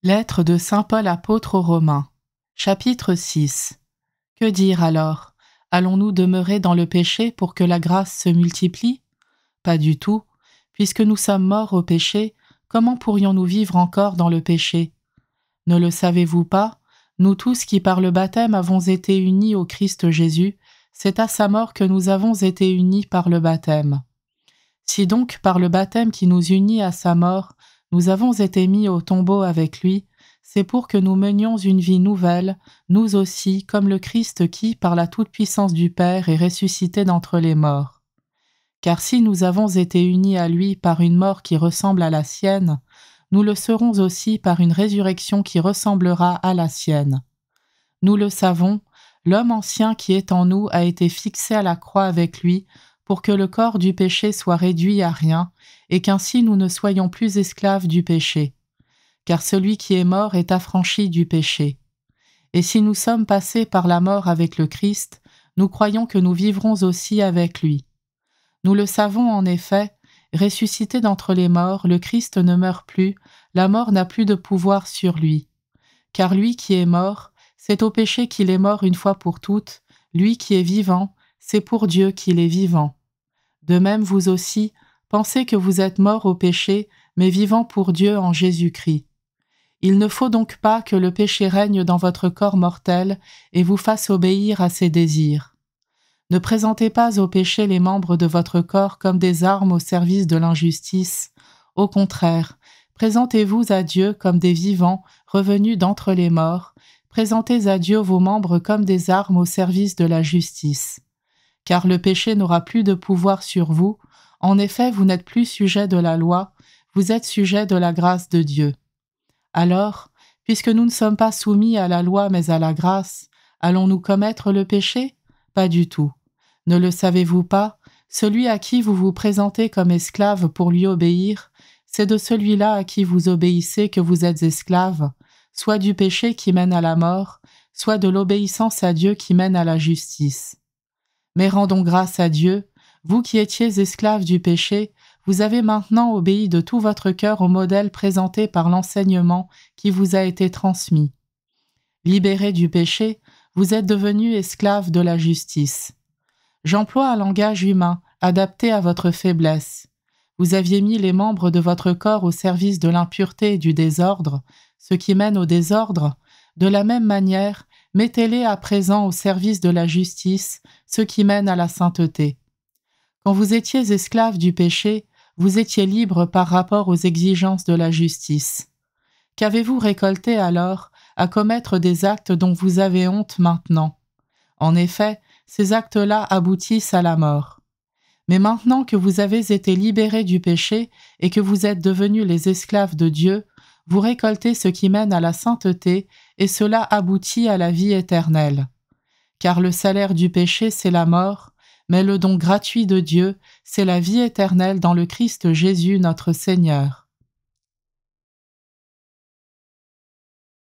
Lettre de saint Paul apôtre aux Romains. Chapitre 6. Que dire alors? Allons-nous demeurer dans le péché pour que la grâce se multiplie? Pas du tout. Puisque nous sommes morts au péché, comment pourrions-nous vivre encore dans le péché? Ne le savez-vous pas? Nous tous qui par le baptême avons été unis au Christ Jésus, c'est à sa mort que nous avons été unis par le baptême. Si donc par le baptême qui nous unit à sa mort, nous avons été mis au tombeau avec lui, c'est pour que nous menions une vie nouvelle, nous aussi, comme le Christ qui, par la toute-puissance du Père, est ressuscité d'entre les morts. Car si nous avons été unis à lui par une mort qui ressemble à la sienne, nous le serons aussi par une résurrection qui ressemblera à la sienne. Nous le savons, l'homme ancien qui est en nous a été fixé à la croix avec lui, pour que le corps du péché soit réduit à rien, et qu'ainsi nous ne soyons plus esclaves du péché. Car celui qui est mort est affranchi du péché. Et si nous sommes passés par la mort avec le Christ, nous croyons que nous vivrons aussi avec lui. Nous le savons en effet, ressuscité d'entre les morts, le Christ ne meurt plus, la mort n'a plus de pouvoir sur lui. Car lui qui est mort, c'est au péché qu'il est mort une fois pour toutes, lui qui est vivant, c'est pour Dieu qu'il est vivant. De même vous aussi, pensez que vous êtes morts au péché, mais vivants pour Dieu en Jésus-Christ. Il ne faut donc pas que le péché règne dans votre corps mortel et vous fasse obéir à ses désirs. Ne présentez pas au péché les membres de votre corps comme des armes au service de l'injustice. Au contraire, présentez-vous à Dieu comme des vivants revenus d'entre les morts. Présentez à Dieu vos membres comme des armes au service de la justice. Car le péché n'aura plus de pouvoir sur vous. En effet, vous n'êtes plus sujet de la loi, vous êtes sujet de la grâce de Dieu. Alors, puisque nous ne sommes pas soumis à la loi mais à la grâce, allons-nous commettre le péché? Pas du tout. Ne le savez-vous pas? Celui à qui vous vous présentez comme esclave pour lui obéir, c'est de celui-là à qui vous obéissez que vous êtes esclave, soit du péché qui mène à la mort, soit de l'obéissance à Dieu qui mène à la justice. Mais rendons grâce à Dieu, vous qui étiez esclaves du péché, vous avez maintenant obéi de tout votre cœur au modèle présenté par l'enseignement qui vous a été transmis. Libérés du péché, vous êtes devenus esclaves de la justice. J'emploie un langage humain, adapté à votre faiblesse. Vous aviez mis les membres de votre corps au service de l'impureté et du désordre, ce qui mène au désordre. De la même manière, mettez-les à présent au service de la justice, ce qui mène à la sainteté. Quand vous étiez esclaves du péché, vous étiez libres par rapport aux exigences de la justice. Qu'avez-vous récolté alors à commettre des actes dont vous avez honte maintenant? En effet, ces actes-là aboutissent à la mort. Mais maintenant que vous avez été libérés du péché et que vous êtes devenus les esclaves de Dieu, vous récoltez ce qui mène à la sainteté et cela aboutit à la vie éternelle. Car le salaire du péché, c'est la mort, mais le don gratuit de Dieu, c'est la vie éternelle dans le Christ Jésus notre Seigneur.